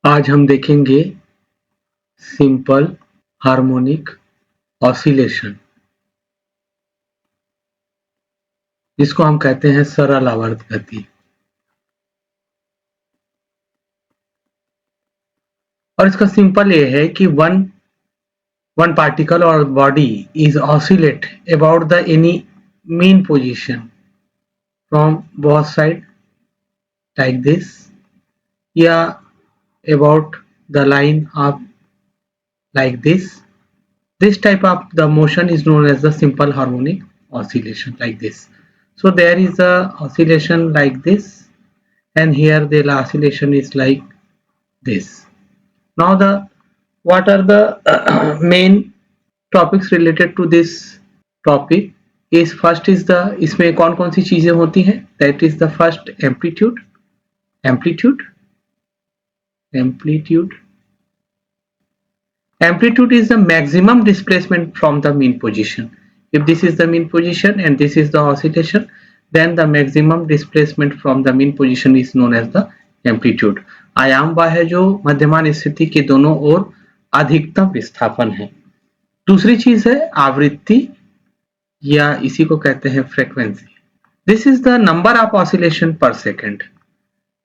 आज हम देखेंगे सिंपल हार्मोनिक ऑसिलेशन, जिसको हम कहते हैं सरल आवर्त गति। और इसका सिंपल ये है कि वन पार्टिकल और body is oscillate about the any mean position from both side like this, या about the line of like this. This type of the motion is known as the simple harmonic oscillation, like this. So there is a oscillation like this, and here the oscillation is like this. Now what are the main topics related to this topic is, first is the इसमें कौन कौन सी चीजें होती हैं, that is the first amplitude. Amplitude is the maximum displacement from the mean position. If this is the mean position and this is the oscillation, then the maximum displacement from the mean position is known as the amplitude. आयाम वह है जो मध्यमान स्थिति के दोनों ओर अधिकतम विस्थापन है। दूसरी चीज है आवृत्ति, या इसी को कहते हैं frequency. This is the number of oscillation per second.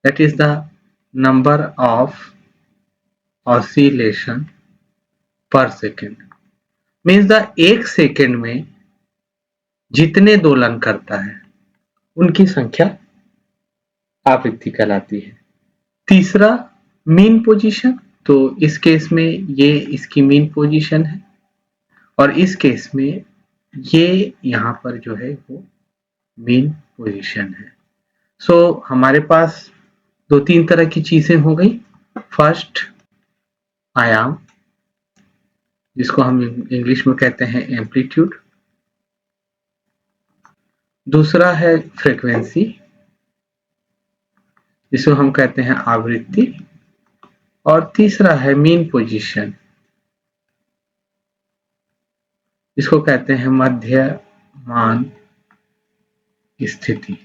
That is the number of oscillation per second. Means the एक सेकेंड में जितने दोलन करता है उनकी संख्या आवृत्ति कहलाती है. तीसरा मीन पोजीशन, तो इस केस में ये इसकी मीन पोजीशन है और इस केस में ये यहाँ पर जो है वो मीन पोजीशन है. सो हमारे पास दो तीन तरह की चीजें हो गई. फर्स्ट आयाम, जिसको हम इंग्लिश में कहते हैं एम्पलीट्यूड. दूसरा है फ्रीक्वेंसी, जिसको हम कहते हैं आवृत्ति. और तीसरा है मीन पोजीशन, जिसको कहते हैं मध्यमान स्थिति.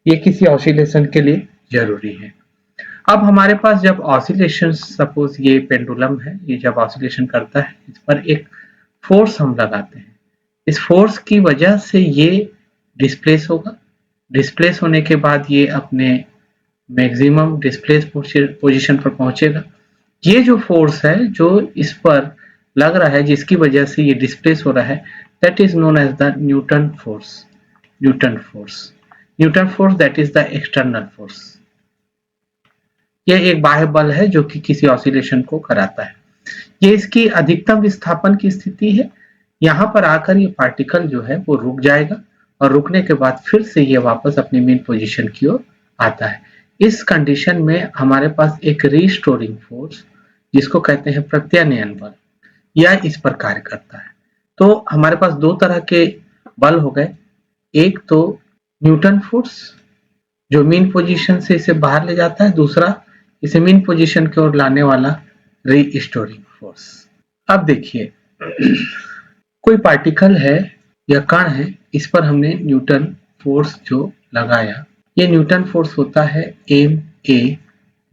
ये किसी ऑसिलेशन के लिए जरूरी है. अब हमारे पास जब ऑसिलेशन, सपोज ये पेंडुलम है, ये जब ऑसिलेशन करता है इस पर एक फोर्स हम लगाते हैं. इस फोर्स की वजह से ये डिस्प्लेस होगा. डिस्प्लेस होने के बाद ये अपने मैक्सिमम डिस्प्लेस पोजीशन पर पहुंचेगा. ये जो फोर्स है जो इस पर लग रहा है, जिसकी वजह से ये डिस्प्लेस हो रहा है, that is known as the Newton force. Newton force that is the external force. यह एक बाह्य बल है जो कि किसी ऑसिलेशन को कराता है. ये इसकी अधिकतम विस्थापन की स्थिति है. यहाँ पर आकर ये पार्टिकल जो है वो रुक जाएगा और रुकने के बाद फिर से ये वापस अपनी मेन पोजीशन की ओर आता है. इस कंडीशन में हमारे पास एक रिस्टोरिंग फोर्स, जिसको कहते हैं प्रत्यानयन बल, यह इस पर कार्य करता है. तो हमारे पास दो तरह के बल हो गए. एक तो न्यूटन फोर्स जो मीन पोजीशन से इसे बाहर ले जाता है, दूसरा इसे मीन पोजीशन की ओर लाने वाला रीस्टोरिंग फोर्स. अब देखिए, कोई पार्टिकल है या कण है, इस पर हमने न्यूटन फोर्स जो लगाया, ये न्यूटन फोर्स होता है एम ए,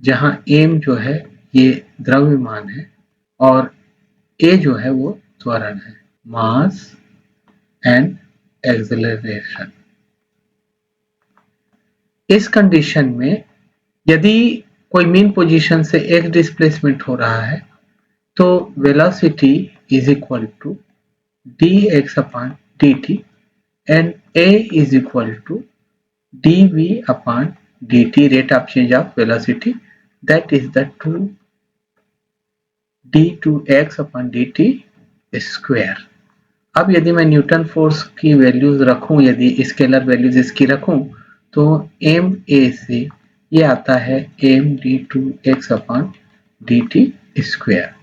जहां एम जो है ये द्रव्यमान है और ए जो है वो त्वरण है, मास एंड एक्सेलरेशन. इस कंडीशन में यदि कोई मीन पोजीशन से एक डिस्प्लेसमेंट हो रहा है, तो velocity is equal to dx upon dt and a is equal to dv upon dt, rate of change of velocity, that is the 2 d2x upon dt square. अब यदि मैं न्यूटन फोर्स की वैल्यूज रखूं, यदि स्केलर वैल्यूज इसकी रखूं, तो M A से ये आता है M d2x upon dt square.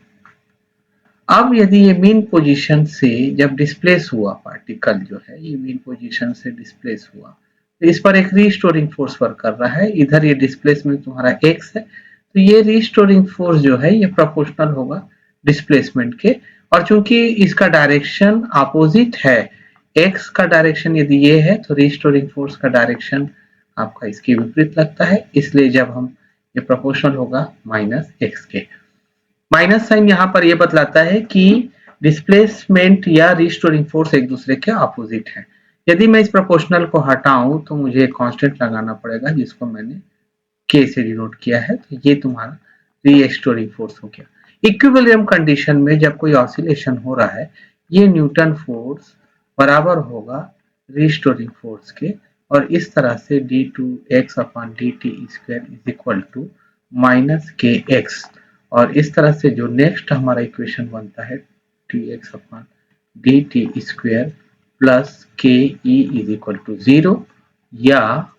अब यदि ये मीन पोजीशन से जब डिस्प्लेस हुआ, पार्टिकल जो है ये मीन पोजीशन से डिस्प्लेस हुआ, तो इस पर एक रीस्टोरिंग फोर्स वर्क कर रहा है. इधर ये डिस्प्लेसमेंट तुम्हारा x है, तो ये रीस्टोरिंग फोर्स जो है ये प्रोपोर्शनल होगा डिस्प्लेसमेंट के. और चूंकि इसका डायरेक्शन अपोजिट है, x का डायरेक्शन यदि ये है, तो रीस्टोरिंग फोर्स का डायरेक्शन आपका इसके विपरीत लगता है. इसलिए जब हम ये प्रोपोर्शनल होगा माइनस एक्स के। माइनस साइन यहाँ पर ये बतलाता है कि डिस्प्लेसमेंट या रिस्टोरिंग फोर्स एक दूसरे के अपोजिट है। यदि मैं इस प्रोपोर्शनल को हटाऊं तो मुझे एक कांस्टेंट लगाना पड़ेगा जिसको मैंने के से डिनोट किया है, तो ये तुम्हारा रीस्टोरिंग फोर्स हो गया। इक्विलिब्रियम कंडीशन में जब कोई ऑसिलेशन हो रहा है, ये न्यूटन फोर्स बराबर होगा रिस्टोरिंग फोर्स के, और इस तरह से d2x/dt² is equal to minus K X, और इस तरह से जो नेक्स्ट हमारा इक्वेशन बनता है dx/dt² प्लस के ई इज इक्वल टू 0, या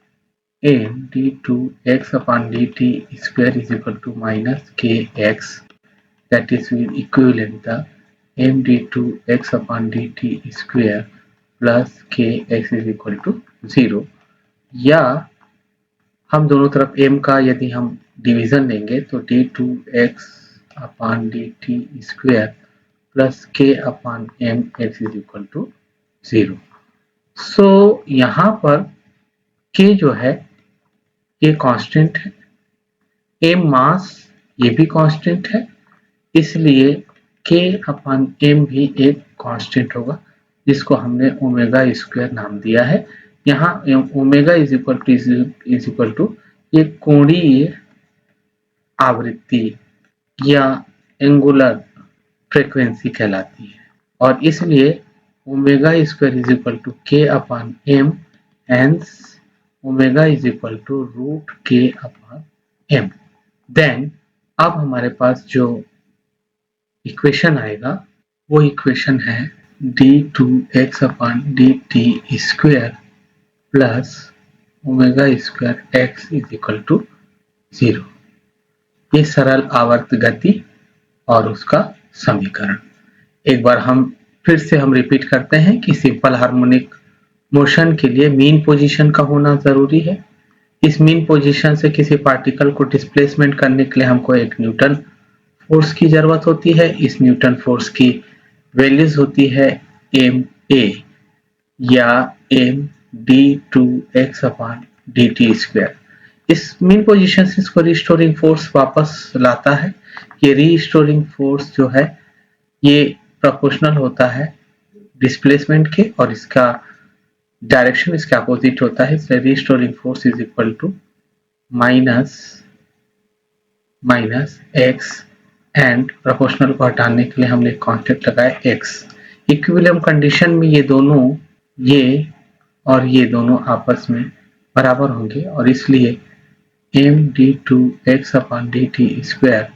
m d2x/dt² is equal to minus kx, that is equivalent to m d2x/dt² plus kx is equal to 0, या हम दोनों तरफ m का यदि हम डिवीजन लेंगे तो d2x/dt² plus k/mx is equal to 0। सो यहाँ पर k जो है ये कांस्टेंट है, m मास ये भी कांस्टेंट है, इसलिए k/m भी एक कांस्टेंट होगा जिसको हमने ओमेगा स्क्वायर नाम दिया है। यहाँ ओमेगा इज इक्वल टू ये कोणीय आवृत्ति या एंगुलर फ्रीक्वेंसी कहलाती है, और इसलिए omega square is equal to k/m, hence omega is equal to √k/m। Then अब हमारे पास जो इक्वेशन आएगा वो इक्वेशन है d2x/dt² plus omega square x is equal to 0। ये सरल आवर्त गति और उसका समीकरण। एक बार हम फिर से हम रिपीट करते हैं कि सिंपल हार्मोनिक मोशन के लिए मीन पोजीशन का होना जरूरी है। इस मीन पोजीशन से किसी पार्टिकल को डिस्प्लेसमेंट करने के लिए हमको एक न्यूटन फोर्स की जरूरत होती है। इस न्यूटन फोर्स की वैल्यूज होती है ma या m d2x/dt²। इस मीन पोजीशन से इसको रिस्टोरिंग फोर्स वापस लाता है। ये रिस्टोरिंग फोर्स जो है ये प्रोपोर्शनल होता है डिस्प्लेसमेंट के, और इसका डायरेक्शन इसके अपोजिट होता है, इसलिए restoring force is equal to minus X, and proportional को हटाने के लिए हमने कांस्टेंट लगाया एक्स। इक्विलिब्रियम कंडीशन में ये दोनों ये और ये दोनों आपस में बराबर होंगे, और इसलिए m d2x/dt²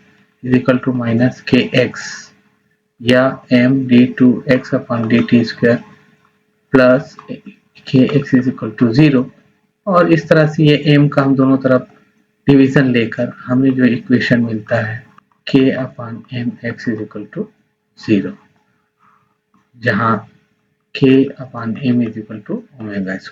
is equal to minus K X, या m d2x/dt² plus K X is equal to 0, और इस तरह से ये m का हम दोनों तरफ डिवीजन लेकर हमें जो इक्वेशन मिलता है k/mx इज इक्वल टू 0, जहाँ k/m is equal to omega square.